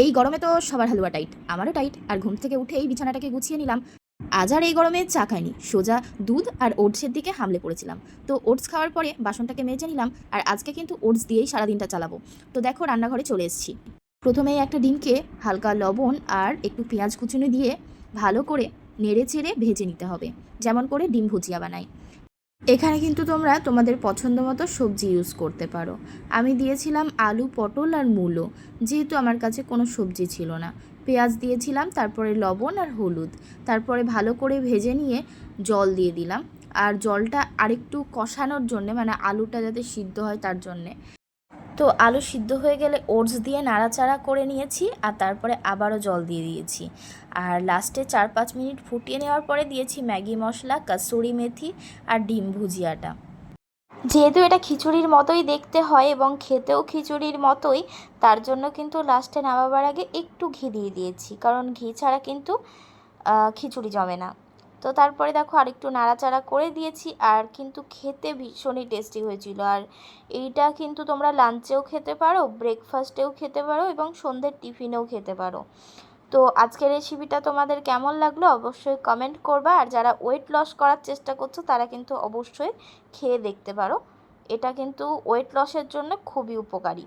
এই গরমে তো সবার হালুয়া টাইট, আমারও টাইট। আর ঘুম থেকে উঠেই বিছানাটাকে গুছিয়ে নিলাম। আজ আর এই গরমে চা খাইনি, সোজা দুধ আর ওটসের দিকে হামলে পড়েছিলাম। তো ওটস খাওয়ার পরে বাসনটাকে মেজে নিলাম। আর আজকে কিন্তু ওটস দিয়েই সারাদিনটা চালাবো। তো দেখো রান্নাঘরে চলে এসেছি। প্রথমেই একটা ডিমকে হালকা লবণ আর একটু পেঁয়াজ কুচুনি দিয়ে ভালো করে নেড়ে চেড়ে ভেজে নিতে হবে, যেমন করে ডিম ভুজিয়া বানাই। এখানে কিন্তু তোমরা তোমাদের পছন্দ মতো সবজি ইউজ করতে পারো। আমি দিয়েছিলাম আলু, পটল আর মূলো, যেহেতু আমার কাছে কোনো সবজি ছিল না। পেঁয়াজ দিয়েছিলাম, তারপরে লবণ আর হলুদ। তারপরে ভালো করে ভেজে নিয়ে জল দিয়ে দিলাম। আর জলটা আরেকটু কষানোর জন্যে, মানে আলুটা যাতে সিদ্ধ হয় তার জন্যে। তো আলু সিদ্ধ হয়ে গেলে ওটস দিয়ে নাড়াচাড়া করে নিয়েছি, আর তারপরে আবারও জল দিয়ে দিয়েছি। আর লাস্টে 4-5 মিনিট ফুটিয়ে নেওয়ার পরে দিয়েছি ম্যাগি মশলা, কাসুরি মেথি আর ডিম ভুজিয়াটা। যেহেতু এটা খিচুড়ির মতোই দেখতে হয় এবং খেতেও খিচুড়ির মতোই, তার জন্য কিন্তু লাস্টে নামাবার আগে একটু ঘি দিয়ে দিয়েছি, কারণ ঘি ছাড়া কিন্তু খিচুড়ি জমে না। তো তারপরে দেখো আরেকটু নাড়াচাড়া করে দিয়েছি, আর কিন্তু খেতে ভীষণই টেস্টি হয়েছিল। আর এইটা কিন্তু তোমরা লাঞ্চেও খেতে পারো, ব্রেকফাস্টেও খেতে পারো এবং সন্ধ্যের টিফিনেও খেতে পারো। তো আজকের রেসিপিটা তোমাদের কেমন লাগলো অবশ্যই কমেন্ট করবা। আর যারা ওয়েট লস করার চেষ্টা করছো তারা কিন্তু অবশ্যই খেয়ে দেখতে পারো। এটা কিন্তু ওয়েট লসের জন্য খুবই উপকারী।